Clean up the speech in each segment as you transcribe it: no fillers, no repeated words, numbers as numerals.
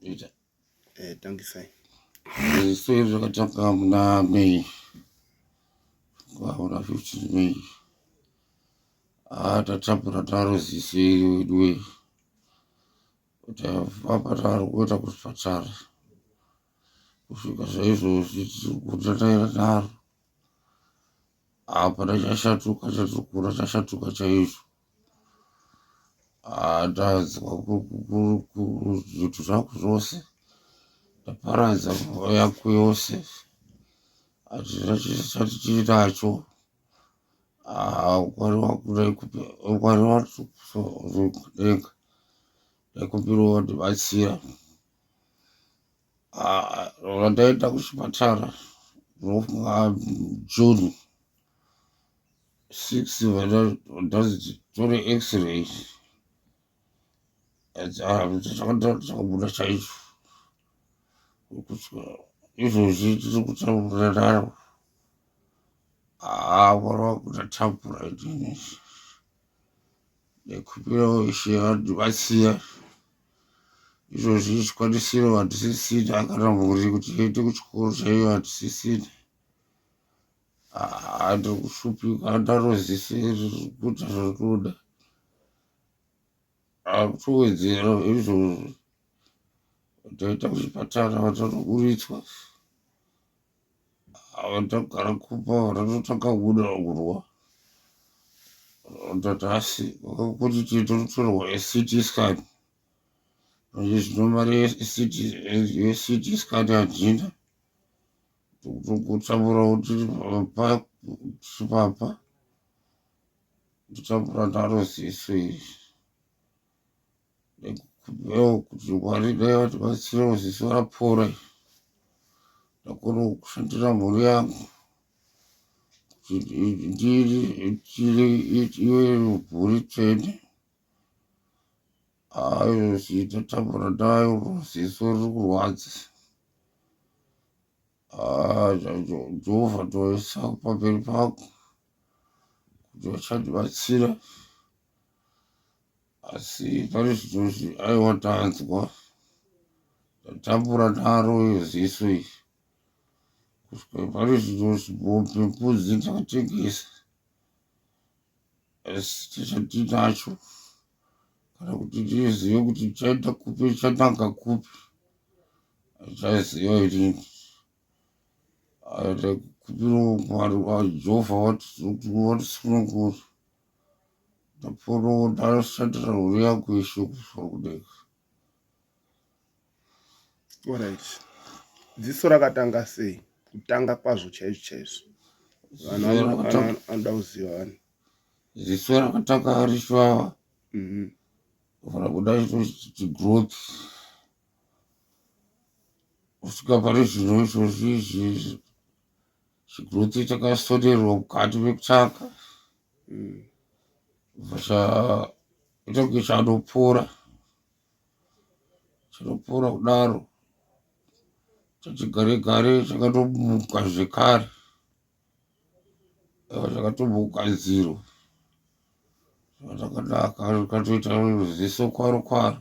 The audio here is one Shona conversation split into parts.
ita Tangisai. ziso iri rakatanga muna Mei muna 15 Mei tatapura taro ziso iri wedwe tapapa tari kuenda kuchipatara kusvika zvaizvozvi tiri kutataira naro apa chashatuka chatukura chashatuka chaizvo tadzwa zvitu zvako zvose taparadza mvura yako yose hatina chisati chiri nacho ukwari wakudenga ndaikumbirawo wandibatsira randaenda kuchipatara June 6 ndazitore x-ray chakabuda chaizvo izvozvi tiri kutaura naro warava kutatapura idini ndaikumbirawo ishe vandibatsira izvozvi zvikwanisiro handisisina kana mhuri kuti iende kuchikoro chaiyo handisisina ndiri kushupika ndaroziso iri kuita zvarunoda kutowedzera izvozvo ndaita kuchipatara vatanoburitswa vandagara kupa vandatotanga kubuda urwa ndatasi kuti titotorwa CT scan manje zvino mari yeCT scan handina kutambura kuti papa ndotambura ndaro ziso iri ndikumbirawo kuti Mwari dai vandibatsirawo ziso rapora ndakona kushandira mhuri yangu kuti ive mhuri tsvene izvozvi ndatambura nayo ziso riri kurwadza Jehovha ndoisa pamberi pako kuti vachandibatsira asi pane zvinozvi aiwa ndanzwa ndatambura naro ziso iri kusvika pane zvinozvi mombe mbudzi ndakatengesa asi tichadinacho kana kuti ndizive kuti chaenda kupi chananga kupi hachaziva inini ndaikumbirawo Mwari waJehovha watisunungura ndaponawo ndashandira mhuri yangu yeshe kusvika kudenga. Alright. Ziso rakatanga sei? Kutanga kwazvo chaizvo vanhu anoda kuziva vani. Ziso rakatanga ari shwava kana kuda chiti growth kusvika pane zvinhu izvozvi chigrowth chakasonerwa mukati mekutanga bva chaita kunge chanopora kudaro chachigare gare chakatomuka zvekare chakatomuka nziro zvakanaka rikatoita ziso kwaro kwaro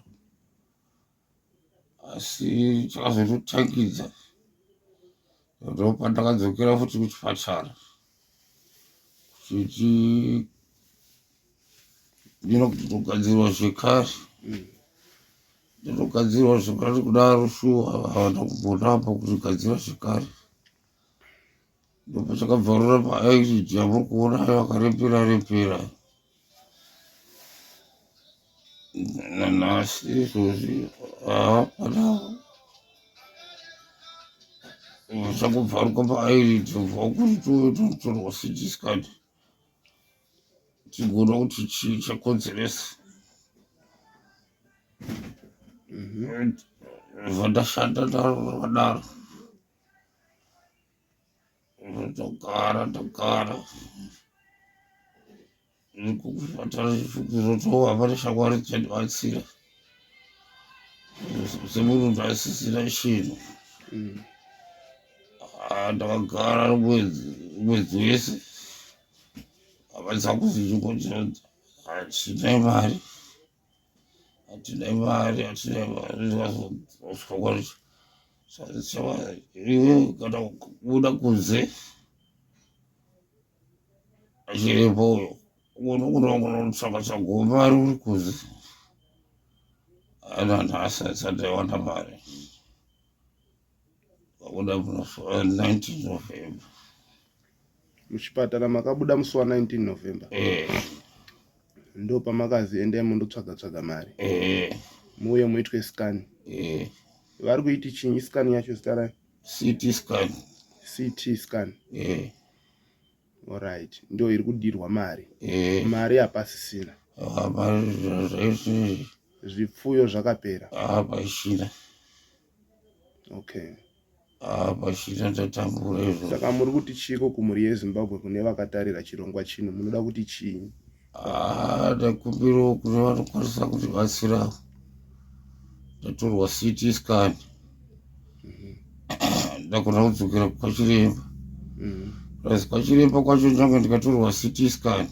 asi chakazototangidza ndopandakadzokera futi kuchipatara kuti ndinogadzirwa zvekare ndinogadzirwa zvekare kudaro shuwa havana kumbonamba kutigadzira zvekare ndopachakabvarura paairidi yamuri kuona vakarembera nanhasi izvozvi panawo vachangobvaruka paairidi ubva kuti totorwa CT scan tigoona kuti chii chakonzeresa vandashanda ndaro rakadaro ndagara kuchipatara kuzotohamba neshamwari dzichandibatsira semunhu ndasisina chinhu ndakagara mwedzi wese hama dzangu zvichingoti handinai mari hatina mari zvakazoswa iwe kana kubuda kunze achiripo unotsvaka goma ari uri kunze ana nhasi asati awana mari wabuda muna 19 November muchipatara makabuda musi wa 19 November ndo pamakazi endai mundotsvaga mari muuye muitwe scan vari kuiti chinyi scan yacho zita rayo CT scan alright ndio iri kudirwa mari mari hapasisina zvipfuyo zvakapera pachina okay pachina tatambura izvo saka muri kuti chiko kumhuri yeZimbabwe kune vakatarira chirongwa chino munoda kuti chii ndakumbirawo kune vanokwanisa kuti batsira ndatorwa CT scan ndakona kudzokera kwachiremba asi kwachiremba kwacho ndange ndikatorwa CT scan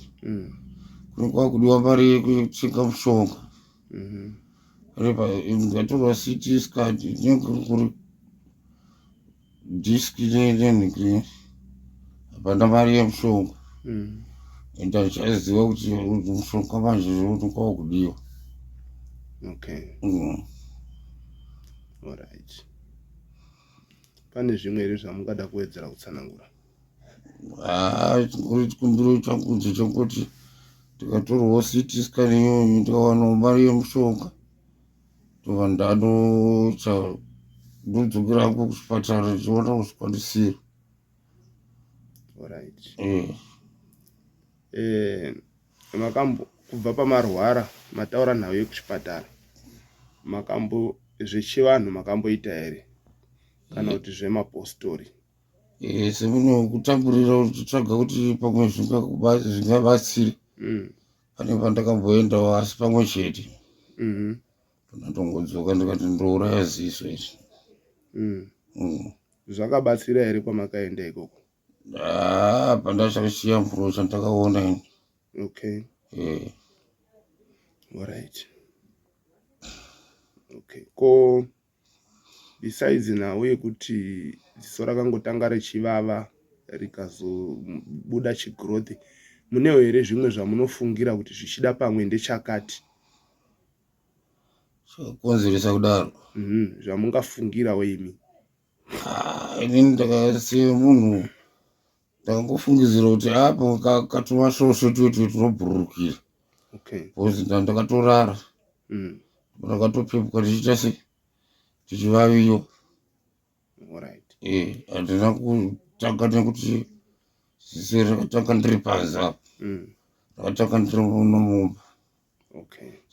kune kwakudiwa mari yekutenga mushonga ndikatorwa CT scan inenge kuri diski nenhiki hapana mari yemushonga enda ndichaziva kuti mushonga manje unokwa kudiwa okay alright pane zvimwe here zvamungada kuwedzera kutsanangura chingori chikumbiro changu ndechekuti ndikatorwawo CT scan iyoyo ndikawanawo mari yemushonga ndobva ndodzokera hangu kuchipatara ndichiona zvikwanisiro alright kubva pamarwara mataura nhau yekuchipatara zvechivanhu makamboita here kana kuti zvemapostori semuno kutamburira uchitsvaga kuti pamwe zvingabatsire pane pandakamboendawo asi pamwe chete pandatongodzoka ndikati ndouraya ziso iri zvakabatsira here kwamakaenda ikoko pandachachiyamburo chandakaona ini okay alright okay ko besides nhau yekuti ziso rakangotanga richivava rikazobuda chigrowth munewo here zvimwe zvamunofungira kuti zvichida pamwe ndechakati chakakonzeresa kudaro zvamungafungirawo imi inini ndakasiye munhu ndakangofungidzira kuti apo katumasvosvo tuitwe tunobhururukira bhozi ndandakatorara ndakatopepuka tichiita se tichivaviwa handina kutanga nekuti ziso rakatanga ndiri panze apo rakatanga ndiri nomumba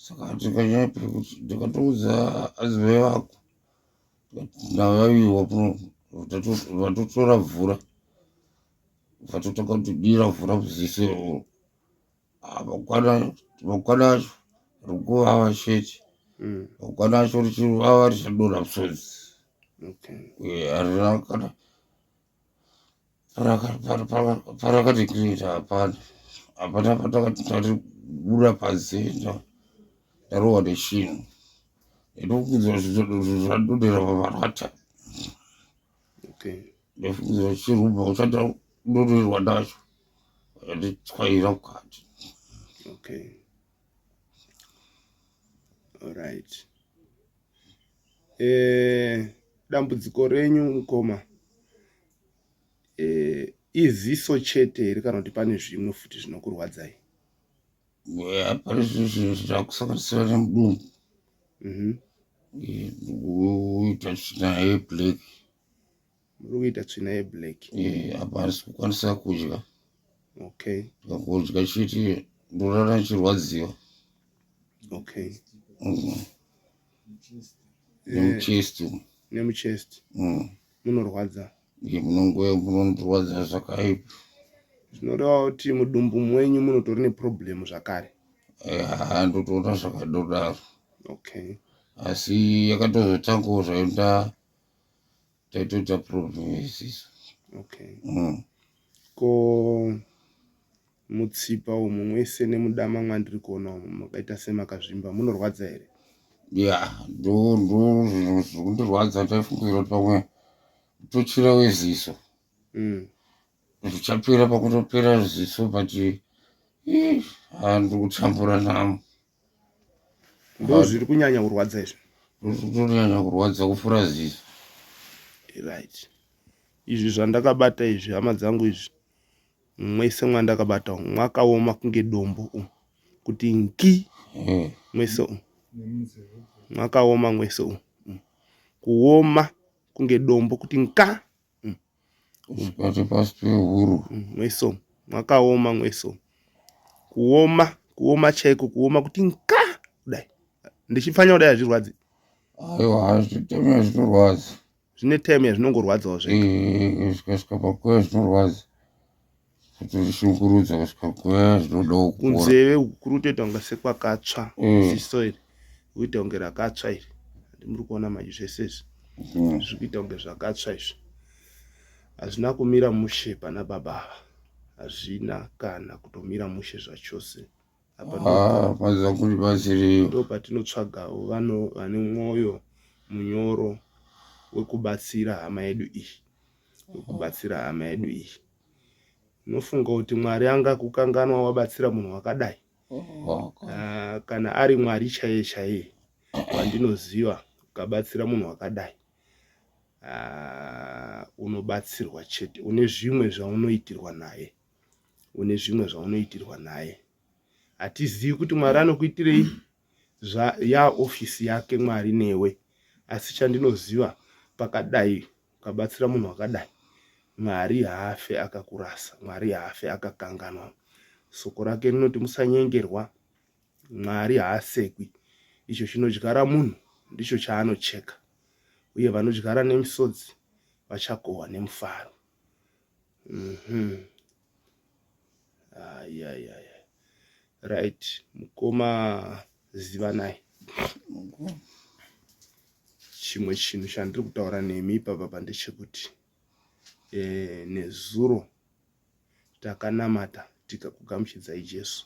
saka ndikanyaipe kuti ndikatoudza azive vako ndavaviwa puno vatotora mvura vatotanga kutodira mvura muziso makwana acho rikuvava chete makwana acho richivava richadonha musodzi harina kana parakatikirita hapana patakati ndaribuda panze ndarohwa nechinhu ndofungidzira zvadonhera pamarata ndofungidzira chirumba uchada kudonherwa nacho nditswaira mukati alright dambudziko renyu mukoma iziso chete here kana kuti pane zvimwe futi zvinokurwadzai pane zvinhu zvakusanganisira nemudumbu uita tsvina yeblack muri kuita tsvina yeblack hapasi kukwanisa kudya ndikangodya chete ndorara ndichirwadziwa nemuchest munorwadza munondorwadza zvakaipa zvinoreva kuti mudumbu mwenyu munotori neproblemu zvakare ndotoona zvakadodaro asi yakatozotangawo zvayo taitoita problem yeziso ko mutsipa umu mwese nemudama mwandiri kuona umu makaita semakazvimba munorwadza here ya ndo zvinhu zviri kundirwadza. Taifungira kuti pamwe tochira weziso zvichapera pakutopera ziso, but handiri kutambura nhamo. Ndo zviri kunyanya kurwadza izvi, ndozvitonyanya kurwadza kupfuura ziso. right. Izvi zvandakabata izvi, hama dzangu, izvi mwese mwandakabata mwakaoma kunge dombo kuti nki mwese mwakaoma mwese kuoma kunge dombo kuti nka usikati pasi pehuro mwese mwakaoma mwese kuoma chaiko, kuoma kuti nka kudai. Ndichipfanya kudai hazvirwadzi. aiwa zvitemi hazvinorwadza, zvine time yazvinongorwadzawo zvega. zvikasvika pakuya zvinorwadza, kuti shungurudza kusvika kuya zvinodawo kupora. Kunzeve hukuru toita kunge sekwakatsva ziso iri, uita kunge rakatsva iri. Ndimuri kuona manje zvese izvi zviri kuita kunge zvakatsva izvi. Hazvina kumira mushe pana baba, hazvina kana kutomira mushe zvachose. Maziva kuti batsiriwo. Ndo patinotsvagawo vane mwoyo munyoro wekubatsira hama yedu iyi, Nofunga kuti Mwari angakukanganwa wabatsira munhu wakadai. Kana ari Mwari chaiye chaiye wandinoziva, ukabatsira munhu wakadai, unobatsirwa chete. Une zvimwe zvaunoitirwa naye, hatizivi kuti Mwari anokuitirei ofisi yake Mwari newe, asi chandinoziva pakadai ukabatsira munhu wakadai, Mwari haafe akakurasa, Mwari haafe akakanganwa. Soko rake rinoti musanyengerwa, Mwari haasekwi. Icho chinodyara munhu ndicho chaanocheka, uye vanodyara nemisodzi vachakohwa nemufaro. Right, mukoma Zivanai. Chimwe chinhu chandiri kutaura nemi ipapa ndechekuti nezuro takanamata tikakugamuchidzai Jesu.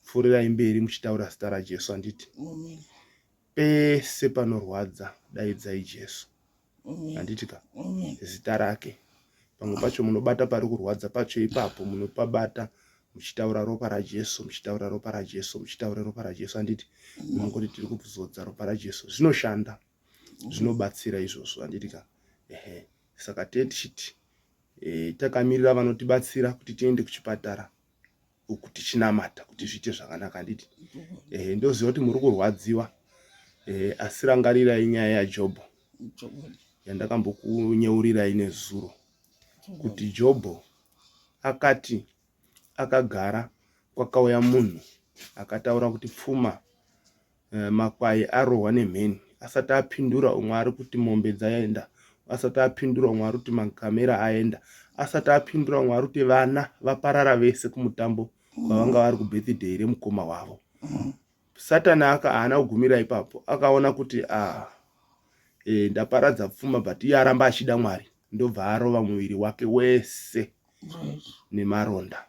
Pfuurirai mberi muchitaura zita raJesu. Handiti pese panorwadza daidzai Jesu. Handitika zita rake. Pamwe pacho munobata pari kurwadza pacho, ipapo munopabata muchitaura ropa raJesu, muchitaura ropa raJesu, muchitaura ropa raJesu. Handiti munongoti tiri kuzodza ropa raJesu. Zvinoshanda, zvinobatsira izvozvo. Handitika saka tichiti takamirira vanotibatsira kuti tiende kuchipatara uku tichinamata kuti zviite zvakanaka. Handiti ndoziva kuti muri kurwadziwa, asi rangarirai nyaya yaJobho yandakambokunyeurirai nezuro, kuti Jobho akati akagara kwakauya munhu akataura kuti pfuma makwai arohwa nemheni, asati apindura umwe ari kuti mombe dzaenda, asati apindura umwe ari kuti makamera aenda, asati apindura umwe ari kuti vana vaparara vese kumutambo kwavanga vari kubirthday remukoma wavo. Satani haana kugumira ipapo, akaona kuti ndaparadza pfuma, but iye aramba achida Mwari, ndobva arova muviri wake wese nemaronda.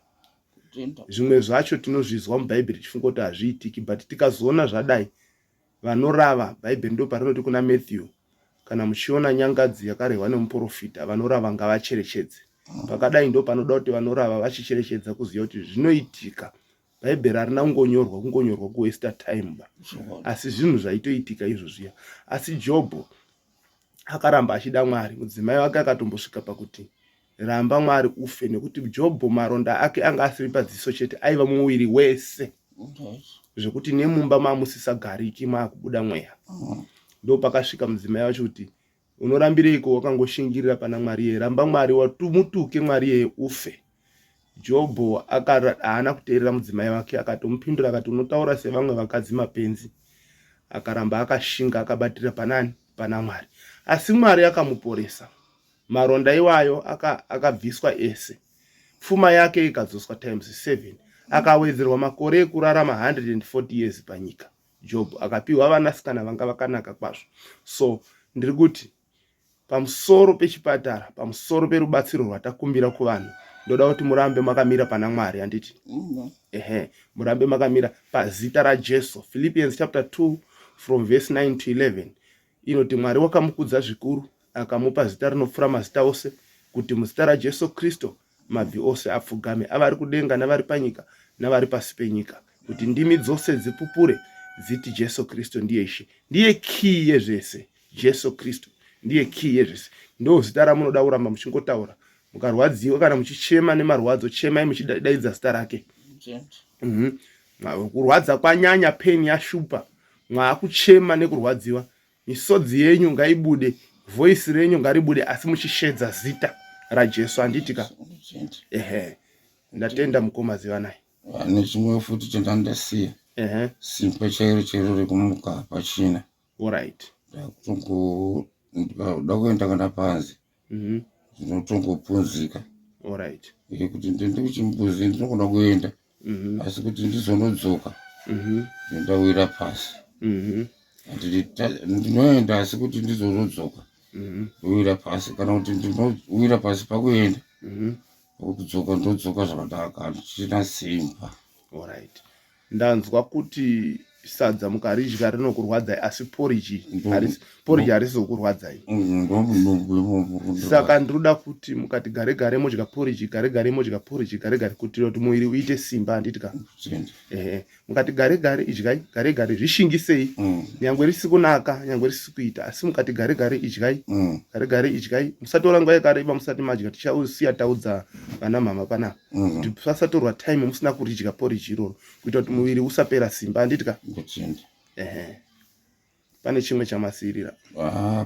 Zvimwe zvacho tinozvizwa mubhaibheri tichifunga kuti hazviitiki, but tikazoona zvadai, vanorava, bhaibheri ndo parinoti kuna Matthew, kana muchiona nyangadzi yakarehwa nemuprofita, vanorava ngavacherechedze. Pakadai ndo panoda kuti vanorava vachicherechedza kuziva kuti zvinoitika. Bhaibheri harina kungonyorwa kuwaste time ba, asi zvinhu zvaitoitika izvozviya. Asi Jobho akaramba achida Mwari. Mudzimai wake akatombosvika pakuti ramba Mwari ufe, nekuti Jobho maronda ake anga asiri padziso chete, aiva muviri wese, zvekuti nemumba mamusisagariki maakubuda mweya. Ndo pakasvika mudzimai wacho kuti unorambireiko wakangoshingirira pana Mwari yeye, ramba Mwari watumutuke Mwari yeye ufe. Jobho haana kuteerera mudzimai wake, akatomupindura akati unotaura sevamwe vakadzi mapenzi. Akaramba akashinga, akabatira panani? Pana Mwari. Asi Mwari akamuporesa. Maronda iwayo akabviswa ese, pfuma yake ikadzoswa times 7, akawedzerwa makore ekurarama 140 years panyika. Jobho akapiwa vanasikana vanga vakanaka kwazvo. So ndiri kuti pamusoro pechipatara, pamusoro perubatsiro rwatakumbira kuvanhu, ndoda kuti murambe makamira pana Mwari. Handiti murambe makamira pazita raJesu. Philippians chapter 2 from verse 9 to 11 inoti Mwari wakamukudza zvikuru akamupa zita rinopfuura mazita ose, kuti muzita raJesu Kristu mabvi ose apfugame, avari kudenga navari panyika navari pasi penyika, kuti ndimi dzose dzipupure dziti Jesu Kristu ndiye Ishe. Ndiye key yezvese. Jesu Kristu ndiye key yezvese. Ndo zita ramunoda kuramba muchingotaura mukarwadziwa kana muchichema nemarwadzo, chemai muchidaidza zita rake. Kurwadza kwanyanya, pain yashupa, mwakuchema nekurwadziwa, misodzi yenyu ngaibude, voice renyu ngaribude, asi muchishedza zita raJesu. Anditika ndatenda mukomazi wanai. Nechimwe futi chandandasiya simba chairo rekumuka pachina. Alright. Ndakuda kuenda kana panze ndinotongopunzika. Alright. Kuti ndende kuchimbuzi ndinogona kuenda asi kuti ndizonodzoka ndawira pasi. Ndinoenda asi kuti ndizonodzoka ndowira pasi, kana kuti ndinowira pasi pakuenda kudzoka ndodzoka zvakanaka, handichina simba. Alright. Ndanzwa kuti sadza mukaridya rinokurwadzai asi porridge harisi kukurwadzai. Saka ndinoda kuti mukati gare gare modya porridge, gare gare modya porridge, gare gare kuti muviri uite simba. Anditika mukati gare gare idyai, gare gare zvishingisei, nyangwe risikunaka nyangwe risikuita, asi mukati gare gare idyai, gare gare idyai. Musatora nguva yakareba musati madya, tichausiya taudza vana mama panapa kuti pasatorwa time musina kuridya porridge iroro kuita kuti muviri usapera simba. Anditika pane chimwe chamasirira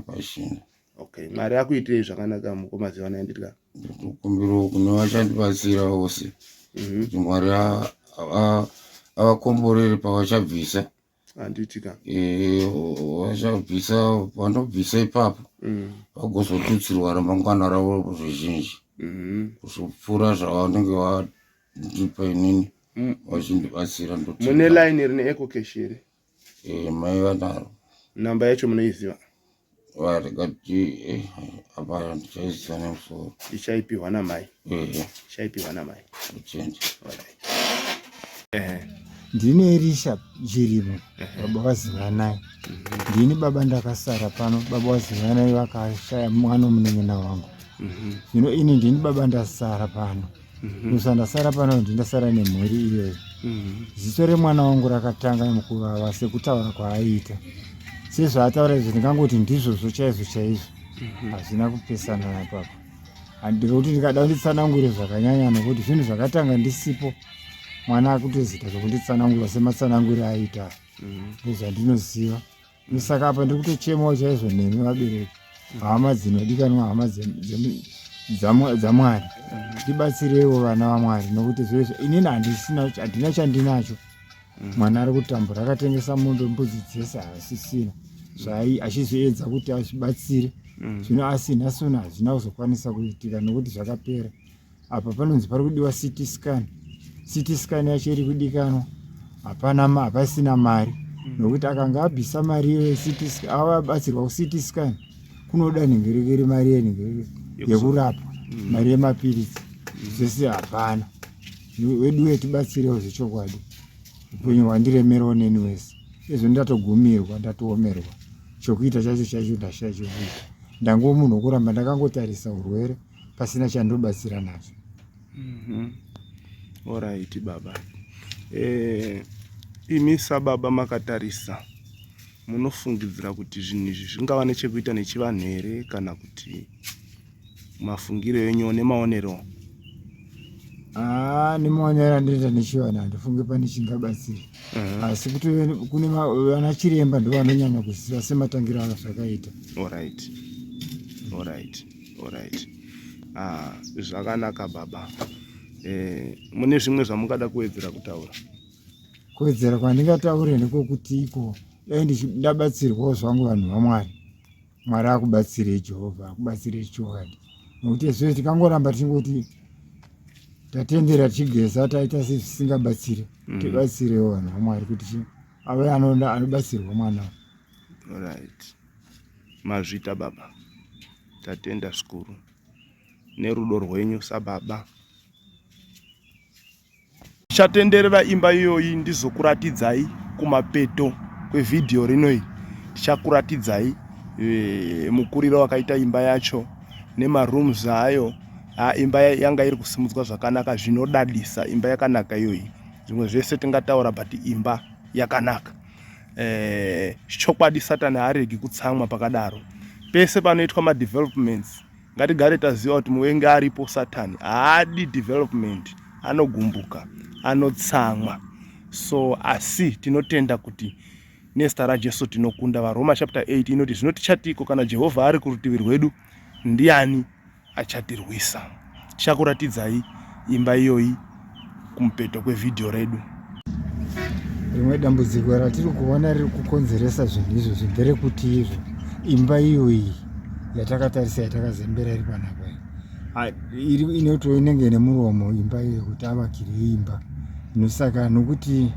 pachina. Okay, Mwari akuitirei zvakanaka mukomazi wanai. Anditika ndikumbira kune vachandibatsira vose kuti Mwari avakomborere pavachabvisa. Anditika vachabvisa, vanobvisa ipapo vagozotutsirwa ramangwana ravo zvizhinji kuzopfuura zvavanenge vandipa inini vachindibatsira. Mune line rine ecocash here? Mai vanaro. Namba yacho munoiziva? Varikati apa ndichaiziva nemusoro. Ichaipiwa namai. Ichaipiwa namai. Ndine Elisha Jirimo, baba vazivanai. Ndini baba ndakasara pano, baba vazivanai vakashaya mwana munen'ena wangu. Zvino ini ndini baba ndasara pano. Ndasara pano ndindasara nemhuri iyoyo. Ziso remwana wangu rakatanga mukuvava sekutaura kwaaiita. Sezvaataura izvo ndingangoti ndizvozvo chaizvo chaizvo. Hazvina kupesana napapo. Ndikuti ndikada kunditsanangura zvakanyanya nokuti zvinhu zvakatanga ndisipo. Mwana akutozita zvokunditsanangura sematsanangura aiita. Ndozvandinoziva. Saka apa ndiri kutochemawo chaizvo nemi vabereki. Hama dzinodikanwa, hama dzamwari. Tibatsireiwo vana vaMwari nokuti zvizvo inini handina chandinacho. Mwana ari kutambura akatengesa mondo mbudzi dzese asisina. Achizoedza kuti azvibatsire. Zvino asina sona hazvina kuzokwanisa kuitika nokuti zvakapera. Apa panonzi pari kudiwa CT scan. CT scan yacho iri kudikanwa. Hapasina mari. Nokuti akanga abvisa mari yeCT scan, avabatsirwa kuCT scan. Kunoda nhengerekere mari yekurapa, mari yemapirisi. Zvese hapana. Wedu wetibatsirewo zvechokwadi. Upenyu hwandiremerawo neni wese. Izvo ndatogumirwa, ndatoomerwa. Chokuita chacho ndashaya chokuita. Ndangowo munhu wokuramba ndakangotarisa urwere pasina chandobatsira nazvo. Alright baba. Imi sababa makatarisa, munofungidzira kuti zvinhu izvi zvingava nechekuita nechivanhu here kana kuti mafungiro enyu nemaonero? Nemaonero andinoita nechivanhu handifunge pane chingabatsira. Asi kuti kune vana chiremba ndo vanonyanya kuziva sematangiro avo zvakaita. Alright. Zvakanaka baba. Mune zvimwe zvamungada kuwedzera kutaura? Kuwedzera kwandingataure ndikokuti iko dai ndabatsirwawo zvangu vanhu vaMwari. Mwari akubatsirei Jehovha, akubatsirei chokwadi. Nokuti zvese tikangoramba tingoti tatendera tichigeza taita sezvisingabatsire. Tibatsirewo vanhu vaMwari kuti ave anobatsirwa mwana. Alright. Mazvita baba. Tatenda zvikuru nerudo rwenyu sababa. Chatenderera imba iyoyi ndizokuratidzai kumapeto kwevhidhiyo rinoyi. tichakuratidzai mukuriro wakaita imba yacho nemarooms ayo. Imba yanga iri kusimudzwa zvakanaka zvinodadisa, imba yakanaka iyoyi. Zvimwe zvese tingataura but imba yakanaka. Chokwadi Satani haaregi kutsamwa pakadaro. Pese panoitwa madevelopments ngatigare taziva kuti muvengi aripo Satani haadi development, anogumbuka, anotsamwa. So asi tinotenda kuti nezita raJesu tinokunda. Varoma chapter 8 inoti zvino tichatiko kana Jehovha ari kurutivi rwedu, ndiani achatirwisa? Tichakuratidzai imba iyoyi kumupeto kwevidhio redu. Rimwe dambudziko ratiri kuona riri kukonzeresa zvinhu izvozvi nderekuti izvo imba iyoyi yatakatarisa yatakazembera iri panapa inoto inenge nemuromo imba iyo kuti avakire imba. Nosaka nokuti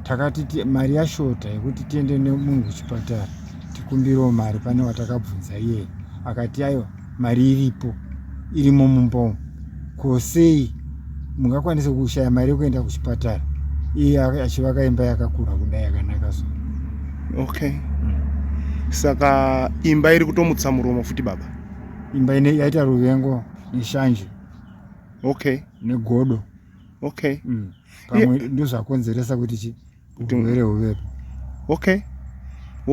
takati mari yashota yekuti tiende nemunhu kuchipatara tikumbirewo mari, pane watakabvunza iye akati aiwa mari iripo, irimo mumba. Kosei mungakwanisa kushaya mari yekuenda kuchipatara iye achivaka imba yakakura kudai yakanaka so. Okay. Saka imba iri kutomutsa muromo futi baba. Imba ine yaita ruvengo neshanje. Okay. Negodo. Okay. Pamwe ndozvakonzeresa kuti urwere huvepo. Okay.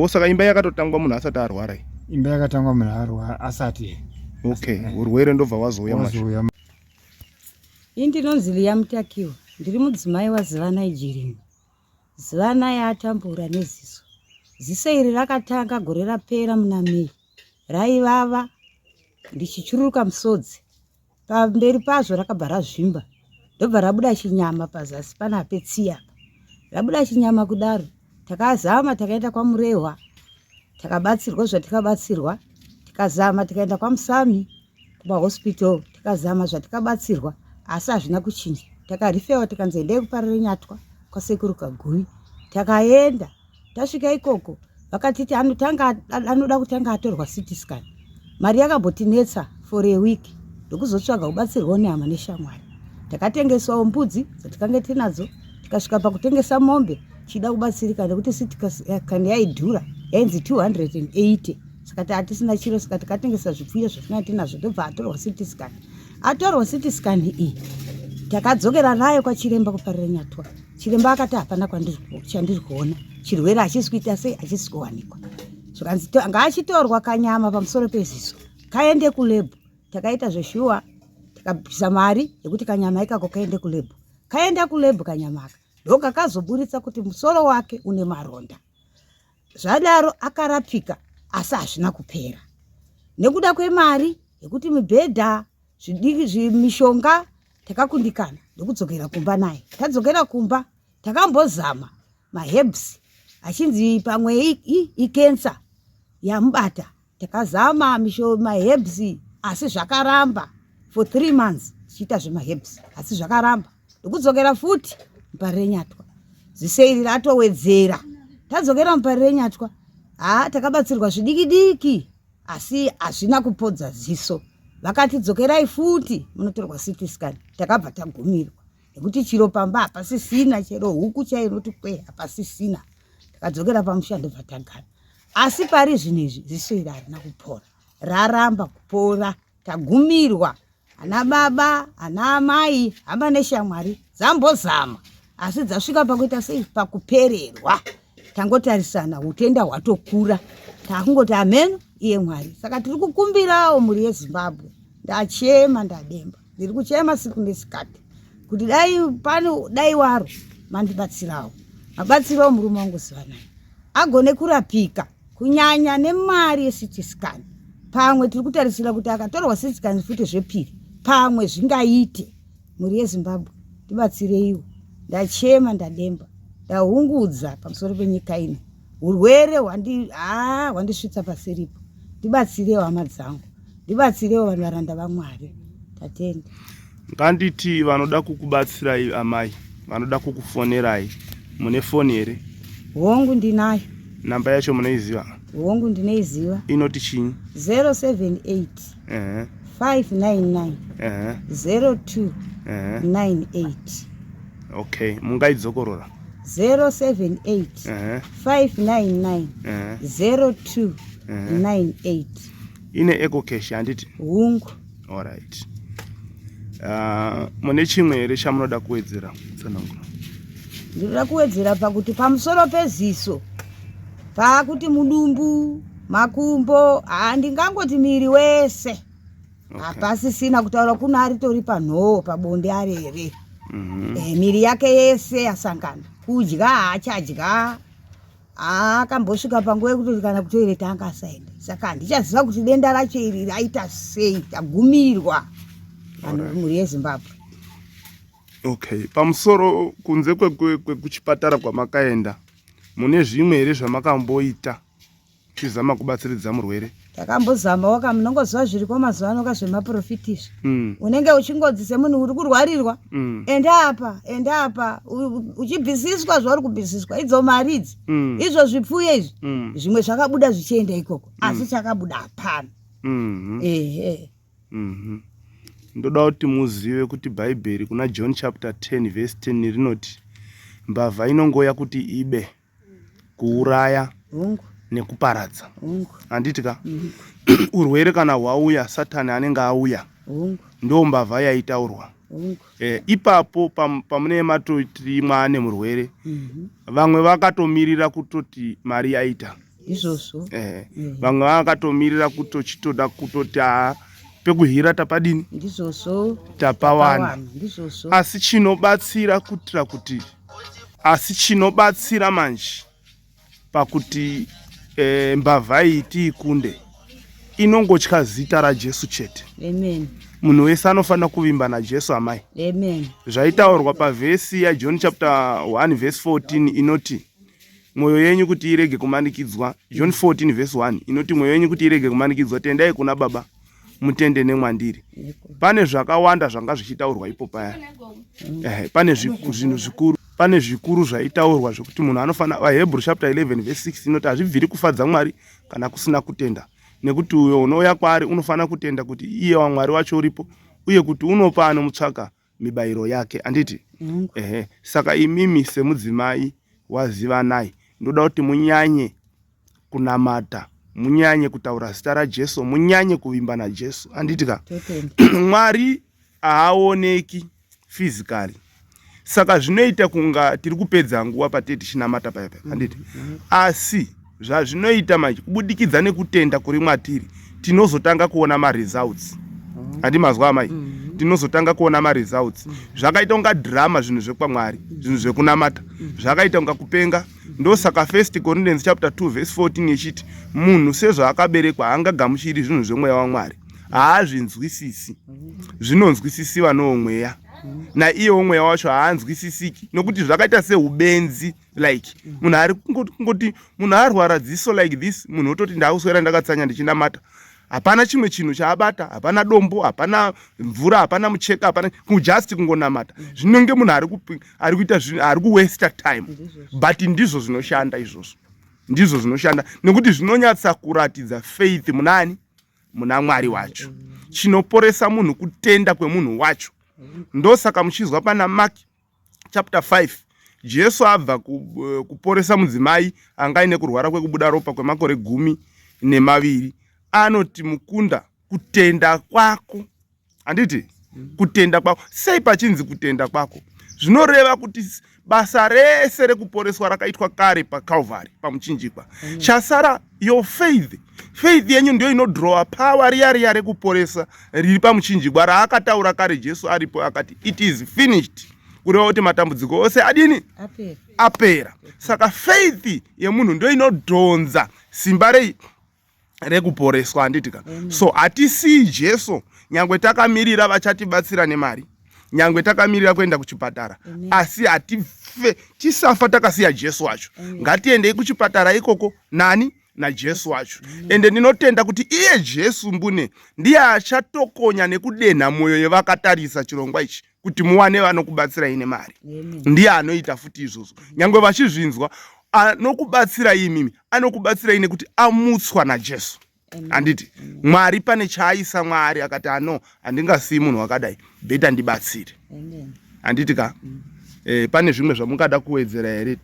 Saka imba yakatotangwa munhu asati arwara. Imba yakatangwa munhu arwara asati. Okay. Urwere ndobva wazouya macho. Indinonzi Liya Mutakiwa, ndiri mudzimai waZivana Ijiringa. Zivana yatambura neziso. Ziso iri rakatanga gore rapera muna Mei. Raivava ndichichururuka musodzi. Pamberi pazvo rakabva razvimba. Ndobva rabuda chinyama pazasi pana petsiya. Rabuda chinyama kudaro. Takazama takaenda kwa murehwa. Takabatsirwa zvatikabatsirwa. Tikazama tikaenda kwa Musami kumahospital. Tikazama zvatikabatsirwa. Asi hazvina kuchinja. Takarifewa tikanzi endai kuParire Nyatwa kwa Sekuru Kagui. Takaenda. Tasvika ikoko vakatiti anoda kutanga atorwa CT scan. Mari yakabhotinetsa for a week. Ndokuzotsvaga kubatsirwa nehama neshamwari. Takatengesawo mbudzi dzatikanga tinadzo, tikasvika pakutengesa mombe chida kubatsirika nekuti CT scan yaidhura, yainzi 280. Saka hatisina chiro, saka tikatengesa zvipfuyo zvatinenge tinazvo ndobva atorwa CT scan. Atorwa CT scan iyi takadzokera nayo kwachiremba kuParire Nyatwa. Chiremba akati hapana chandiri kuona, chirwere hachisi kuita sei, hachisi kuwanikwa. Zvakanzi ngaachitorwa kanyama pamusoro peziso kaende kulebhu. Takaita zveshuwa, takabvisa mari yekuti kanyama ikako kaende kulebhu. Kaenda kulebhu kanyama aka ndokakazoburitsa kuti musoro wake une maronda. Zvadaro akarapika asi hazvina kupera. Nekuda kwemari yekuti mibhedha, mishonga, takakundikana ndokudzokera kumba naye. Tadzokera kumba takambozama maherbs achinzi pamwe ikensa yamubata. Takazama maherbs asi zvakaramba for 3 months tichiita zvemaherbs asi zvakaramba. Ndokudzokera futi muParire Nyatwa. Ziso iri ratowedzera. Tadzokera muParire Nyatwa takabatsirwa zvidiki asi hazvina kupodza ziso. Vakatidzokerai futi munotorwa CT scan. Takabva tagumirwa nekuti chiro pamba hapasisina, chero huku chainoti kwe hapasisina. Takadzokera pamushando bva tagara. Asi pari zvinezvi ziso iri harina kupora, raramba kupora. Tagumirwa ana baba, ana amai, hama neshamwari dzambozama asi dzasvika pakuita sei, pakupererwa. Tangotarisana utenda hwatokura, takungoti ameno iye Mwari. Saka tiri kukumbirawo mhuri yeZimbabwe. Ndachema ndademba, ndiri kuchema siku nesikati kuti dai waro mandibatsirawo, mabatsirawo murume wangu Zivana agone kurapika, kunyanya nemari yeCT scan. Pamwe tiri kutarisira kuti akatorwa CT scan futi zvepiri pamwe zvingaite. Mhuri yeZimbabwe tibatsireiwo. Ndachema ndademba, ndahungudza pamusoro penyika ino. Urwere hwandisvitsa pasiripo. Ndibatsirewo hama dzangu, ndibatsirewo vanhu varanda vaMwari. Tatenda. Nganditi vanoda kukubatsirai amai, vanoda kukufonerai, mune foni here? Hongu ndinayo. Namba yacho munoiziva? Hongu ndinoiziva. Inoti chini? 078 599 0298. Okay, mungaizokorora? 078 599 0298. ine eco cash handiti hungu. alright. Mune chimwe here chamunoda kuwedzera tsanangura? Ndinoda kuwedzera pakuti pamusoro peziso, pakuti mudumbu, makumbo, handingangoti miri wese. Hapasisina kutaura kuna aritori panhoo pabonde arere. Miri yake yese yasangana. Kudya haachadya. Akambosvika panguva yekutoti kana kutoireta angasaenda. Saka handichaziva kuti denda racho iri raita sei, tagumirwa mhuri yeZimbabwe. Okay, pamusoro kunze kwekuchipatara kwamakaenda, mune zvimwe here zvamakamboita chizama kubatsiridza murwere? Takambozama waka munongoziva zviriko mazuva ano zvemaprofitizvo. Unenge uchingodzi semunhu uri kurwarirwa, enda apa, uchibhisiswa zvauri kubhisiswa, idzo mari idzi, izvo zvipfuyo izvi, zvimwe zvakabuda zvichienda ikoko, asi chakabuda hapana. Ndoda kuti muzive kuti Bhaibheri kuna John chapter 10 verse 10 rinoti mbavha inongoya kuti ibe, kuuraya nekuparadza. Handitika? Urwere kana hwauya, Satani anenge auya, ndo mbavha yaitaurwa. Ipapo pamune matoti mwane murwere, vamwe vakatomirira kutoti mari yaita izvozvo. Vamwe vakatomirira kutochitoda kutoti pekuhira tapadini ndizvozvo tapawana. Asi chinobatsira kutira kuti chinobatsira manje pakuti mbavha iyi tiikunde inongotya zita raJesu chete. Amen. Munhu wese anofanira kuvimba naJesu amai. Amen. Zvaitaurwa pavhesi yaJohn chapter 1 verse 14 inoti mwoyo yenyu kuti irege kumanikidzwa. John 14 verse 1 inoti mwoyo yenyu kuti irege kumanikidzwa, tendai kuna Baba mutende nemwandiri. Pane zvakawanda zvanga zvichitaurwa ipo paya. Pane zvinhu zvikuru, pane zvikuru zvaitaurwa zvokuti munhu anofanira. Hebrew chapter 11 verse 6 inoti hazvibviri kufadza Mwari kana kusina kutenda, nekuti uyo unouya kwaari unofanira kutenda kuti iye waMwari wacho uripo, uye kuti unopa anomutsvaka mibayiro yake. Anditi? Saka imimi semudzimai wazivanai, ndoda kuti munyanye kunamata, munyanye kutaura zita raJesu, munyanye kuvimba naJesu. Anditika? Mwari haaoneki physically, saka zvinoita kunga tiri kupedza nguva patete chinamata paya. Anditi? Asi zvazvinoita manje kubudikidza nekutenda kuri mwatiri, tinozotanga kuona maresults. Handi mazwa amai? Tinozotanga kuona maresults. Zvakaita unga drama zvinhu zvekwamwari, zvinhu zvekunamata, zvakaita unga kupenga. Ndosaka 1 Corinthians chapter 2 verse 14 ichiti munhu sezvaakaberekwa haangagamuchiri zvinhu zvemweya waMwari, haazvinzwisisi. Zvinonzwisisiwa nomweya, naiyewo mweya wacho haanzwisisiki, nokuti zvakaita seubenzi. Like munhu ari kungoti munhu arwara dziso like this, munhu ototi ndauswera ndakatsanya ndichinamata, hapana chimwe chinhu chaabata, hapana dombo, hapana mvura, hapana mucheka, hapana, just kungonamata. Zvinonge munhu ari kuita zvinhu, ari kuwaste time. But ndizvo zvinoshanda izvozvo, ndizvo zvinoshanda, nekuti zvinonyatsa kuratidza faith munani, muna Mwari wacho. Chinoporesa munhu kutenda kwemunhu wacho. Ndosaka muchizwa pana Mark chapter 5 Jesu abva kuporesa mudzimai anga ine kurwara kwekubuda ropa kwemakore 12, anoti mukunda kutenda kwako. Anditi? Kutenda kwako. Sei pachinzi kutenda kwako? Zvinoreva kuti basa rese rekuporeswa rakaitwa kare paCalvary, pamuchinjikwa. Chasara your faith. Faith yenyu ndio inodrowa power riya rekuporesa riri pamuchinjikwa, raakataura kare Jesu aripo akati it is finished. Kureva kuti matambudziko ose adini? Apera. Saka faith yemunhu ndio inodhonza simba rekuporeswa. Anditika? So hatisi Jesu nyangwe takamirira vachatibatsira nemari, nyangwe takamirira kuenda kuchipatara, asi tisafa takasiya Jesu wacho. Ngatiendei kuchipatara ikoko nani naJesu wacho. Ende ndinotenda kuti iye Jesu mbune ndiye achatokonya nekudenha mwoyo yevakatarisa chirongwa ichi kuti muwane vanokubatsirai nemari. Ndiye anoita futi izvozvo. Nyangwe vachizvinzwa, anokubatsirai imimi, anokubatsirai nekuti amutswa naJesu. Anditi? Mwari pane chaaisa Mwari akati ano, handingasiyi munhu wakadai, beta ndibatsire. Anditika? Pane zvimwe zvamungada kuwedzera here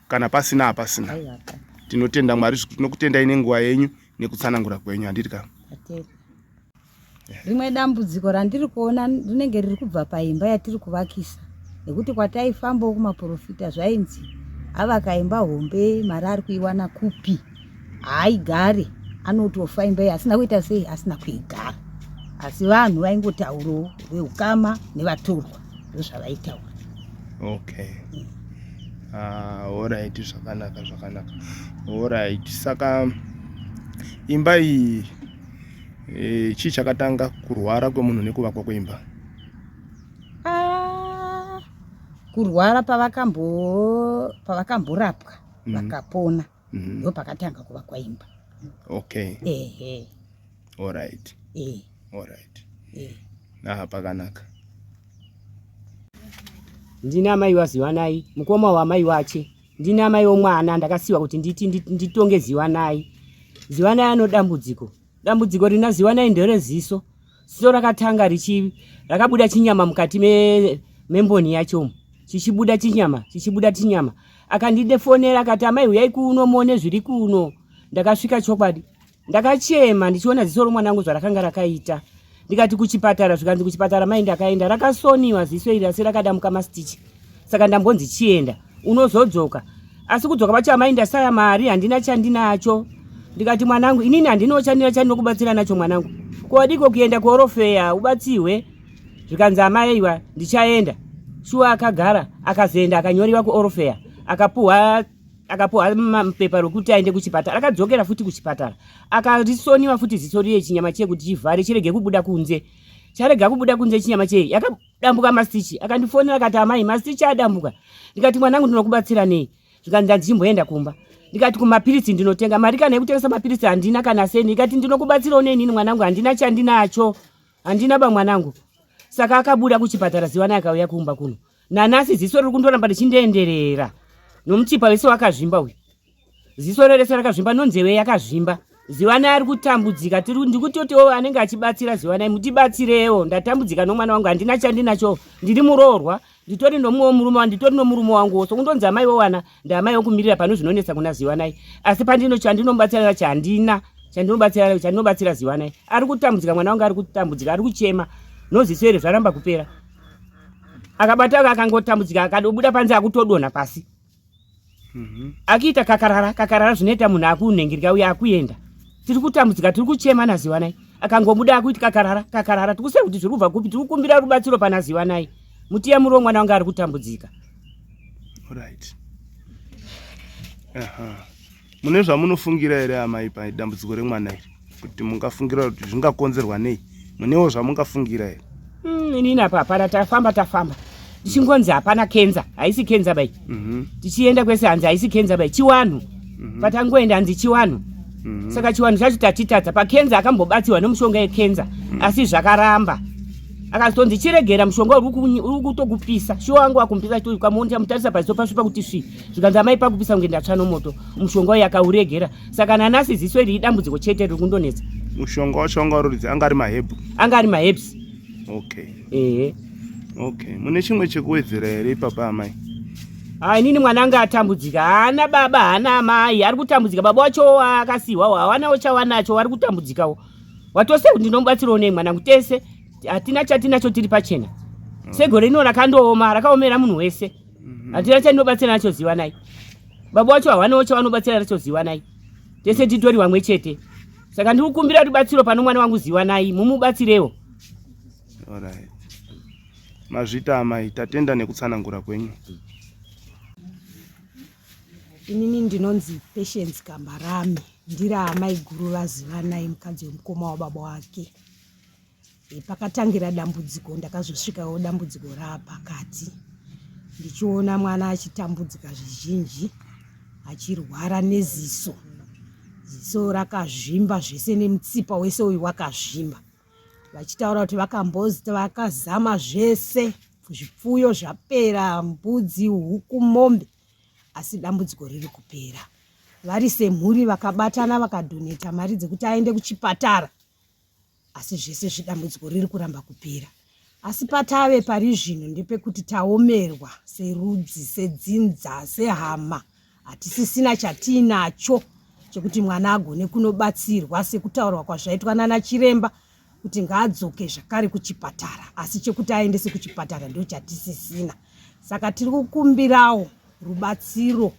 kana pasina hapasina? Tinotenda Mwari, tinokutendai nenguva yenyu nekutsanangura kwenyu. Handiti ka rimwe dambudziko randiri kuona rinenge riri kubva paimba yatiri kuvakisa, nekuti kwataifambawo kumaprofita zvainzi avaka imba hombe, mari ari kuiwana kupi, haigare, anotofa imba iyi asina kuita sei, asina kuigara. Asi vanhu vaingotaurawo veukama nevatorwa ndozvavaitaura. Okay. Alright, zvakanaka. Alright, saka imba iyi chii chakatanga kurwara kwemunhu nekuvakwa kweimba? Kurwara pavakamborapwa vakapona, ndo pakatanga kuvakwa imba. Okay. Alright. Alright. Pakanaka. Ndina amai waZiwanai, mukoma wamai wache. Ndina amai womwana ndakasiwa kuti nditonge Ziwanai. Ziwanai anodambudziko. Dambudziko rina Ziwanai ndereziso. Ziso rakatanga rakabuda chinyama mukati memboni yacho. Chichibuda chinyama. Akandifonera akati amai uyai kuno muone zviri kuno. Ndakasvika chokwadi. Ndakachema ndichiona ziso romwanangu zvarakanga rakaita. Ndikati kuchipatara, zvikanzi kuchipatara mai ndakaenda, rakasoniwa ziso iri asi rakadamuka mastichi. Saka ndambonzi chienda, unozodzoka. Asi kudzoka pacho amai ndasaya mari, handina chandinacho. Ndikati mwanangu, inini handino chandinokubatsira nacho mwanangu. Kodiko kuenda kuorofeya ubatsiwe. Zvikanzi amai iwa ndichaenda. Shuwa akagara, akazoenda akanyoriwa kuorofeya. Akapuwa mapepa rokuti aende kuchipatara. Akadzokera futi kuchipatara. Akarisoniwa futi ziso riye chinyama cheye kuti chivhare chirege kubuda kunze. Charega kubuda kunze chinyama cheye. Yakadambuka mastichi. Akandifonera akati amai mastichi adambuka. Ndikati mwanangu ndinokubatsira nei? Zvikanzi ndachimboenda kumba. Ndikati kumapirisi ndinotenga. Mari kana yekutengesa mapirisi handina kana seni. Ndikati ndinokubatsirawo nei nini mwanangu, handina chandinacho. Handina ba mwanangu. Saka akabuda kuchipatara Ziwanai akauya kumba kuno. Nanasi ziso riri kundoramba richindenderera. Nomuchipa wese wakazvimba uyu. Ziso rese rakazvimba nonzeve yakazvimba. Ziwanai ari kutambudzika. Ndikutotiwo anenge achibatsira Ziwanai mutibatsirewo. Ndatambudzika nomwana wangu, handina chandinacho. Ndiri muroorwa. Nditori nomurume wangu. So kundonzi amai wowana ndamai wokumirira pano zvinonetsa kuna Ziwanai. Asi chandinobatsira chandina. Chandinobatsira Ziwanai. Ari kutambudzika mwana wangu, ari kutambudzika, ari kuchema. Noziso iri zvaramba kupera. Akabata akangotambudzika akadobuda panze akutodona pasi. Akiita kakarara zvinoita munhu akunhengirika uye akuenda. Tiri kutambudzika, tiri kuchema naZiwanai. Akangobuda akuiti kakarara. Tikusei kuti zviri kubva kupi, tiri kukumbira rubatsiro pana Ziwanai. Mutiyamuro mwana wangu ari kutambudzika. Alright. Mune zvamunofungira here amai padambudziko remwana iri? Kuti mungafungira kuti zvingakonzerwa nei? Munewo zvamungafungira here? Inini apa hapana, tafamba. Tichingonzi hapana kenza, haisi kenza bai. Tichienda kwese hanzi haisi kenza bai, chiwanhu. Patangoenda hanzi chiwanhu. Saka chiwanhu chacho tatitadza, pakenza akambobatsiwa nemushonga yekenza, asi zvakaramba. Akazonzi chiregera mushonga uri kutokupisa. Shuwa wangu akumpisa chito ukamuona mutarisa paziso pasvipa kuti svi. Zvikanzi amai pakupisa kunge ndatsva nomoto. Mushonga uyu akauregera. Saka nanasi ziso iri dambudziko chete riri kundonetsa. Mushonga wacho anga ari mahebhu. Anga ari mahebs. Okay. Okay. Mune chimwe chekuwedzera here ipapa amai? Inini mwananga atambudzika, hana baba, hana amai, ari kutambudzika. Baba wacho akasiwa, hawanawo chawanacho, ari kutambudzikawo. Watose kuti ndinomubatsirawo nei mwanangu, tese hatina chatinacho tiri pachena. Segore rino rakandooma, rakaomera munhu wese. Hatina chandinobatsira nacho Ziwanai. Baba wacho hawanawo chawanobatsira nacho Ziwanai. Tese titori vamwe chete. Saka ndiri kukumbira rubatsiro pano mwana wangu Ziwanai, mumubatsirewo. Alright. Mazvita amai, tatenda nekutsanangura kwenyu. Inini ndinonzi Patience Kambarame, ndiri amai guru vaZiwanai, mukadzi wemukoma wababa wake. Pakatangira dambudziko, ndakazosvikawo dambudziko rapakati. Ndichiona mwana achitambudzika zvizhinji, achirwara neziso. Ziso rakazvimba zvese nemutsipa wese uyu wakazvimba. Vachitaura kuti vakazama zvese, zvipfuyo zvapera, mbudzi, huku, mombe, asi dambudziko riri kupera. Vari semhuri vakabatana vakadoneta mari dzekuti aende kuchipatara, asi zvese zvidambudziko riri kuramba kupera. asi patave pari zvino ndepekuti taomerwa serudzi, sedzinza, sehama. Hatisisina chatiinacho chekuti mwana agone kunobatsirwa sekutaurwa kwazvaitwa nana chiremba kuti ngaadzoke zvakare kuchipatara, asi chekuti aendese kuchipatara ndio chatisisina. Saka tiri kukumbirawo rubatsiro,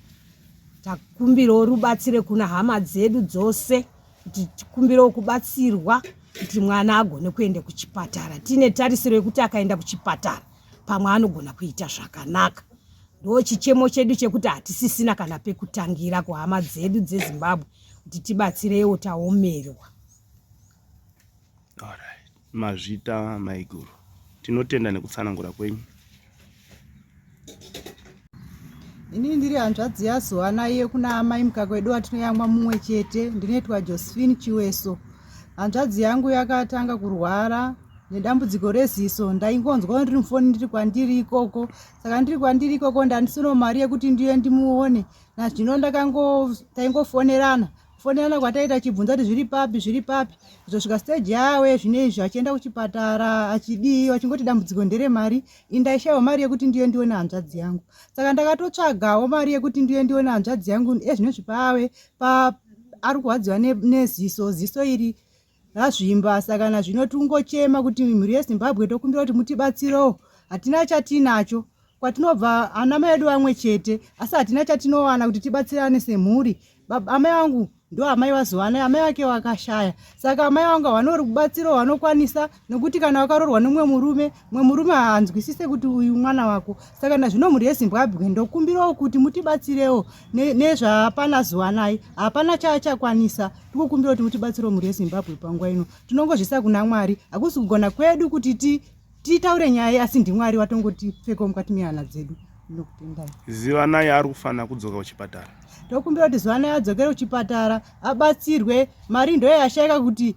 takumbirawo rubatsiro kuna hama dzedu dzose, kuti tikumbirawo kubatsirwa kuti mwana agone kuenda kuchipatara. Tine tarisiro yekuti akaenda kuchipatara pamwe anogona kuita zvakanaka. Ndo chichemo chedu chekuti hatisisina kana pekutangira kuhama dzedu dzeZimbabwe kuti tibatsirewo taomerwa. Alright. Mazvita Maiguru, tinotenda nekutsanangura kwenyu. Ini ndiri hanzvadzi yaZiwanai yekuna amai mukakwedu watinoyamwa mumwe chete. Ndinoitwa Josephine Chiweso. Hanzvadzi yangu yakatanga kurwara nedambudziko reziso. Ndaingonzwa ndiri mufoni ndiri kwandiri ikoko. Saka ndiri kwandiri ikoko ndandisino mari yekuti ndiye ndimuone. Nazvino taingofonerana kwataita chibvunza kuti zviri papi. Zvosvika stage yawe zvinezvi achienda kuchipatara achidii achingoti dambudziko ndere mari. Indaishawo mari yekuti ndiye ndione hanzvadzi yangu. Saka ndakatotsvagawo mari yekuti ndiye ndione hanzvadzi yangu. Ezvinozvi pawe ari kurwadziwa ziso iri razvimba. Saka nazvino tungochema kuti mhuri yeZimbabwe tokumbira kuti mutibatsirewo. Hatina chatinacho. Kwatinobva ana mai edu amwe chete, asi hatina chatinowana kuti tibatsirane semhuri. Amai wangu ndo amai waZiwanai, amai wake wakashaya. Saka amai wangu vanori kubatsira vanokwanisa, nekuti kana wakarorwa nemumwe murume haanzwisise kuti uyu mwana wako. Saka nazvino mhuri yeZimbabwe ndokumbirawo kuti mutibatsirewo nezvapana Ziwanai. Hapana chachakwanisa. Tikukumbira kuti mutibatsirewo mhuri yeZimbabwe panguva ino. Tinongozvisa kuna Mwari. Hakusi kugona kwedu kuti titaure nyaya asi ndiMwari watongoti pfeka mukati mehana dzedu. Ziwanai ari kufana kudzoka kuchipatara. Tokumbira kuti Ziwanai adzokere kuchipatara, abatsirwe. Mari ndo yashayika kuti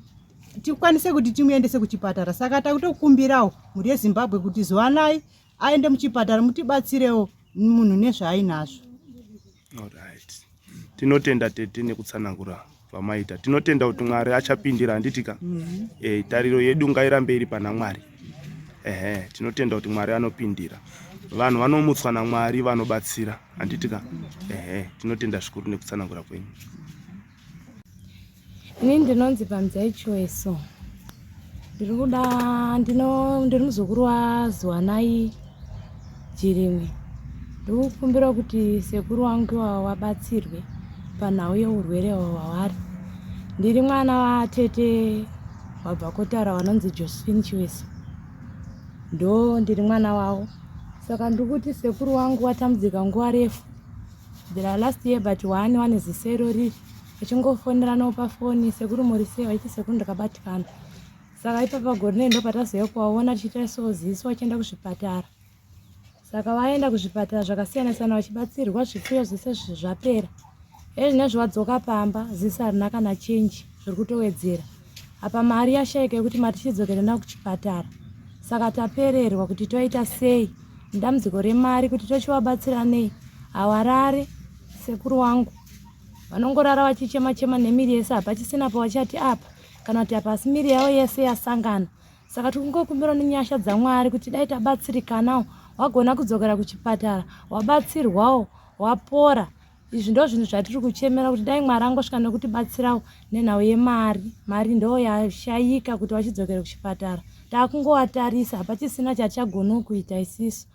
tikwanise kuti timuendese kuchipatara. Saka takutokumbirawo mhuri yeZimbabwe kuti Ziwanai aende muchipatara, mutibatsirewo munhu nezvaainazvo. Alright. Tinotenda tete nekutsanangura kwamaita. Tinotenda kuti Mwari achapindira handitika. Tariro yedu ngairambe iri pana Mwari. Tinotenda kuti Mwari anopindira. Vanhu vanomutswa naMwari vanobatsira handitika. Tinotenda zvikuru nekutsanangura kwenyu. Ini ndinonzi Pamdzai Chiweso. Ndiri muzukuru waZiwanai Jirimwe. Ndikukumbira kuti sekuru wangu wabatsirwe panhau yeurwere hwavari. Ndiri mwana watete wabva kotara wanonzi Josephine Chiweso. Ndiri mwana wavo. Saka ndikuti sekuru wangu watambudzika nguva refu. The last year but one zisero riri. Achingofoneranawo pafoni, sekuru muri sei, vaiti sekuru ndakabatikana. Saka ipapa gore ndo patazoya kuvaona tichiita ziso vachienda kuzvipatara. Saka vaenda kuzvipatara zvakasiyana-siyana vachibatsirwa zvipfuyo zvese zvapera. Ezvinezvi vadzoka pamba ziso harina kana change, zviri kutowedzera. Apa mari yashayika yekuti tichidzokera nawo kuchipatara. Saka tapererwa kuti toita sei. Ndambudziko remari kuti tochivabatsira nei. Hawarare sekuru wangu vanongorara vachichema-chema nemiri yese hapachisina pawachati apa kana kuti apa asi miri yavo yese yasangana. Saka tikungokumbira nenyasha dzaMwari kuti dai tabatsirikanawo wagona kudzokera kuchipatara, wabatsirwawo, wapora. Izvi ndo zvinhu zvatiri kuchemera kuti dai Mwari angosvika nekutibatsirawo nenhau yemari. Mari ndo yashayika kuti wachidzokera kuchipatara. Takungowatarisa hapachisina chachagona kuita isisu.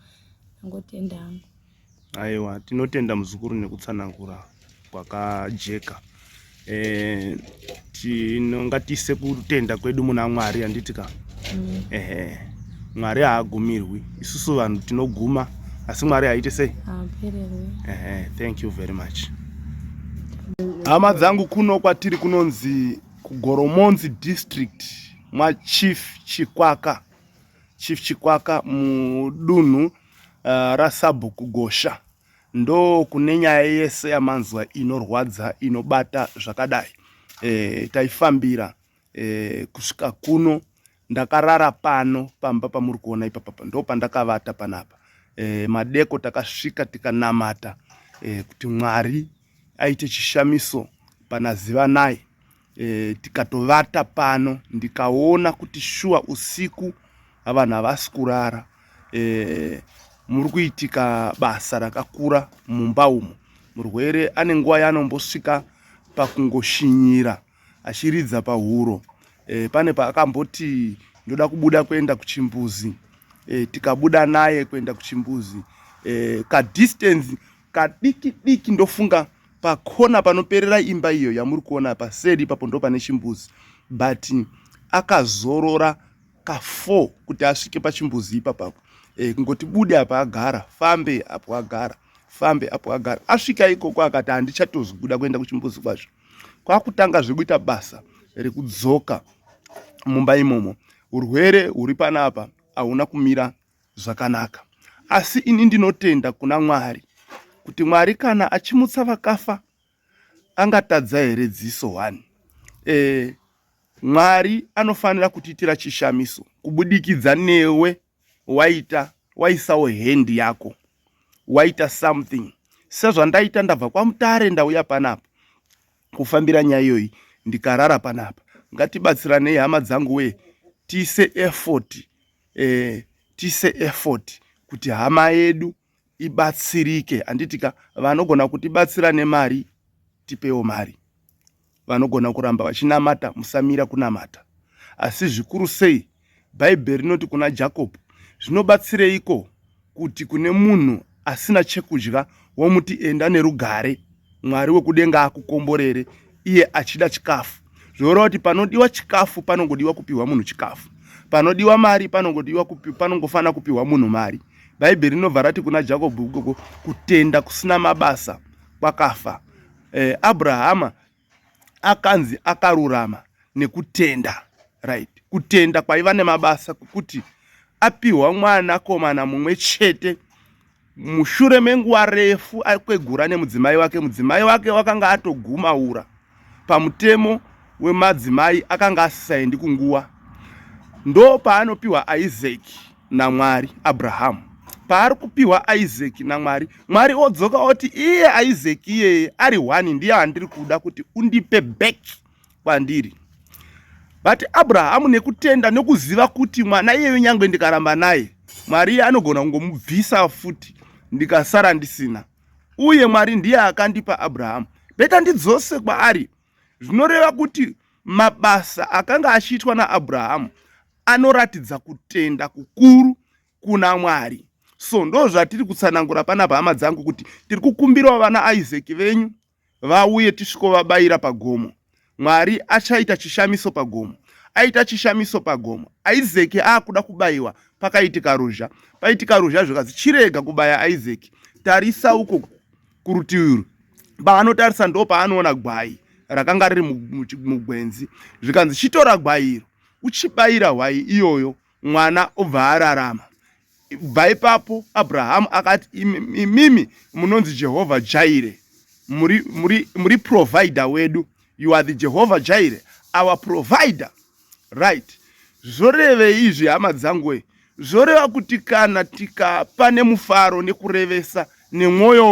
Ngotenda hangu. Aiwa, tinotenda muzukuru nekutsanangura kwakajeka. Tinongatise kutenda kwedu muna Mwari handitika. Mwari haagumirwi. Isusu vanhu tinoguma asi Mwari haite sei? Thank you very much. Hama dzangu kuno kwatiri kunonzi kuGoromonzi district mwa Chief Chikwaka mudunhu raSabhuku Gosha. Ndo kune nyaya yese yamanzwa inorwadza inobata zvakadai. Taifambira kusvika kuno ndakarara pano pamba pamuri kuona ipapa ndo pandakavata panapa. Madeko takasvika tikanamata kuti Mwari aite chishamiso pana Ziwanai. Tikatovata pano ndikaona kuti shuwa usiku vanhu havasi kurara, muri kuitika basa rakakura mumba umo. Murwere ane nguva yanombosvika pakungoshinyira achiridza pahuro. Pane paakamboti ndoda kubuda kuenda kuchimbuzi, tikabuda naye kuenda kuchimbuzi, kadistance kadiki ndofunga pakona panoperera imba iyo yamuri kuona paseri ipapo ndo pane chimbuzi, but akazorora ka4 kuti asvike pachimbuzi ipapapo. Kungoti bude apa agara, fambe apo agara, fambe apo agara. Asvika ikoko akati handichatozguda kuenda kuchimbuzi kwacho. Kwakutanga zvekuita basa rekudzoka mumba imomo. Urwere huri panapa hauna kumira zvakanaka. Asi ini ndinotenda kuna Mwari kuti Mwari kana achimutsa vakafa angatadza here dziso 1. Mwari anofanira kutiitira chishamiso kubudikidza newe waisawo hendi yako, waita something. Sezvandaita ndabva kwaMutare ndauya panapa kufambira nyaya iyoyi ndikarara panapa. Ngatibatsiranei hama dzangu we, tiise effort kuti hama yedu ibatsirike. Anditika vanogona kutibatsira nemari tipewo mari, vanogona kuramba vachinamata musamira kunamata. Asi zvikuru sei Bhaibheri rinoti kuna Jacob, zvinobatsireiko kuti kune munhu asina chekudya womuti enda nerugare, Mwari wekudenga akukomborere iye achida chikafu. Zvoreva kuti panodiwa chikafu panongodiwa kupiwa munhu chikafu, panodiwa mari panongofana kupiwa munhu mari. Bhaibheri rinobva rati kuna Jacob ukoko, kutenda kusina mabasa kwakafa. Abrahama akanzi akarurama nekutenda, right? Kutenda kwaiva nemabasa kuti apiwa mwana komana mumwe chete mushure menguva refu akwegura nemudzimai wake. Mudzimai wake wakanga atogumaura pamutemo wemadzimai, akanga asisaendi kunguva. Ndo paanopiwa Isaac naMwari, Abrahamu. Paari kupiwa Isaac naMwari, Mwari odzoka oti iye Isaac iyeye ari 1 ndiye andiri kuda kuti undipe back kwandiri. But Abrahamu nekutenda nekuziva kuti mwana iyeyo nyangwe ndikaramba naye, Mwari anogona kungomubvisa futi ndikasara ndisina. Uye Mwari ndiye akandipa Abrahamu, beta ndidzose kwaari. Zvinoreva kuti mabasa akanga achiitwa naAbhurahamu anoratidza kutenda kukuru kuna Mwari. So ndo zvatiri kutsanangura panapa hama dzangu, kuti tiri kukumbirawo vana Isaac venyu vauye tisvikovabayira pagomo. Mwari achaita chishamiso pagomo. Aita chishamiso pagomo, Isaac akuda kubayiwa, pakaitika ruzha. Paitika ruzha zvikazi chirega kubaya Isaac, tarisa uko kurutivi. Paanotarisa ndo paanoona gwai rakanga riri mugwenzi. Zvikanzi chitora gwai iro uchibayira hwai iyoyo, mwana obva ararama. Bva ipapo Abrahamu akati, imimi munonzi Jehovah Jireh, muri provider wedu. You are the Jehovah Jireh, our provider, right? Zoreve izvi hama dzangu, zoreva kuti kana tikapa nemufaro nekurevesa nemwoyo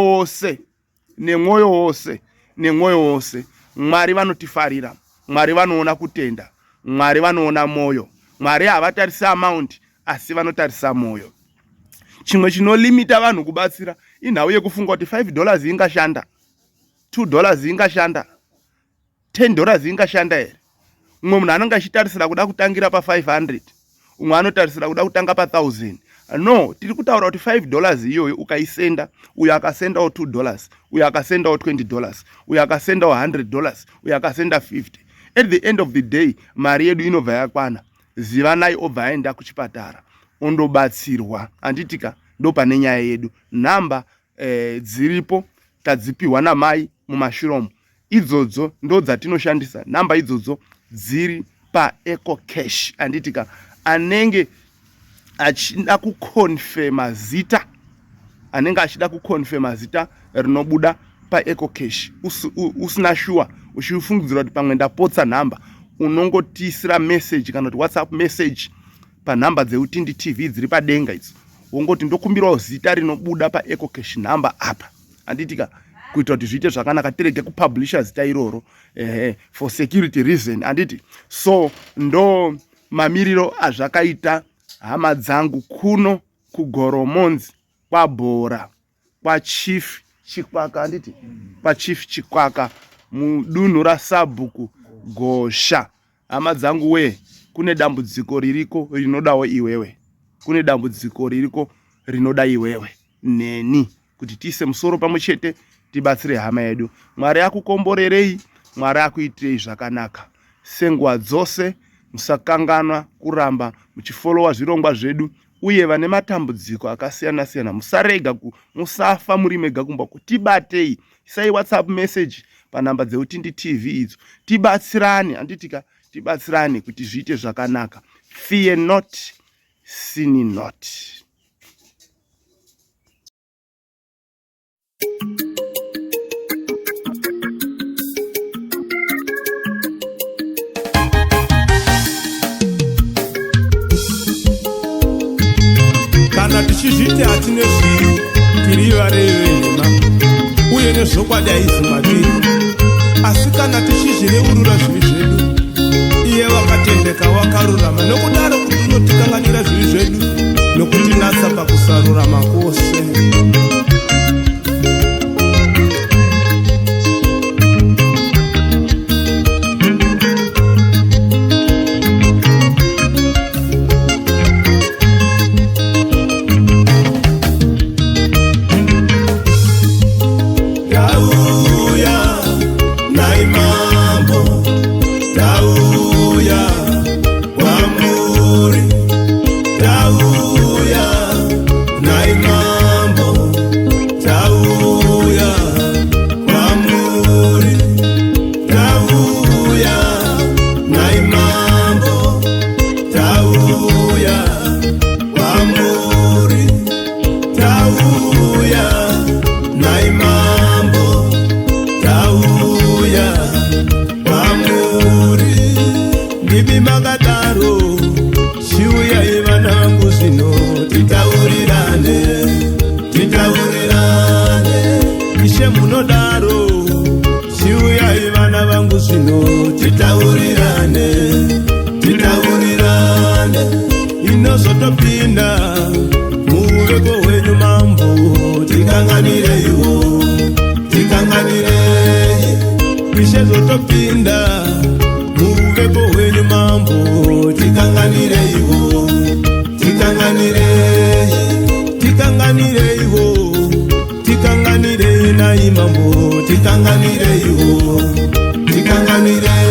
wose, Mwari vanotifarira, Mwari vanoona kutenda, Mwari vanoona moyo. Mwari havatarisa amount asi vanotarisa moyo. Chimwe chinolimita vanhu kubatsira inhau yekufunga kuti $5 ingashanda, $2 ingashanda, $10 ingashanda here. Umwe munhu anenge achitarisira kuda kutangira pa500, umwe anotarisira kuda kutanga pa1000. No, tiri kutaura kuti $5 iyoyo ukaisenda, uyo akasendawo $2, uyo akasendawo $20, uyo akasendawo $100, uyo akasenda 50. At the end of the day, mari yedu inobva yakwana. Zivanai obva aenda kuchipatara ondobatsirwa. Anditika ndo pane nyaya yedu. Namba dziripo tadzipiwa namai mumashuromu. Idzodzo ndo dzatinoshandisa. Namba idzodzo dziri paEco Cash. Anditika anenge achida kukonfirma zita, anenge achida kukonfirma zita rinobuda paEco Cash, usina sure, uchifungidzira kuti pamwe ndapotsa namba, unongotisira message kana kuti WhatsApp message pa namba dzeutindi TV dziri padenga idzi. Wongoti ndokumbirawo zita rinobuda paEco Cash namba apa. Anditika kuitira kuti zviite zvakanaka, tirege kupublisha zita iroro for security reason. Anditi so ndo mamiriro azvakaita hama dzangu kuno kugoromonzi kwabhora kwachief Chikwaka handiti kwachief Chikwaka mudunhu raSabhuku Gosha. Hama dzangu we, kune dambudziko ririko rinodawo iwewe, kune dambudziko ririko rinoda iwewe neni kuti tiise musoro pamwe chete tibatsire hama yedu. Mwari akukomborerei, Mwari akuitirei zvakanaka. Senguva dzose musakanganwa kuramba muchifolowa zvirongwa zvedu, uye vane matambudziko akasiyana siyana musarega musafa muri mega kumba kutibatei. Isai WhatsApp message panamba dzeUtindi TV idzo, tibatsirane, anditika tibatsirane kuti zviite zvakanaka. Fear not, sin not. Kana tichizviti hatine zvivi tiri varevenhema uye nezvokwadi haisi matiri, asi kana tichizvireurura zvivi zvedu iye wakatendeka wakarurama, nokudaro kuti unotikanganira zvivi zvedu nokutinatsa pakusarurama kwose. Inozotopinda muveko wenyu mambo, tikanganireiwo, tikanganirei. Ishezotopinda muveko wenyu mambo, tikanganireiwo, tikanganirei, tikanganireiwo, tikanganirei nai mambo, tikanganireiwo, tikanganirei.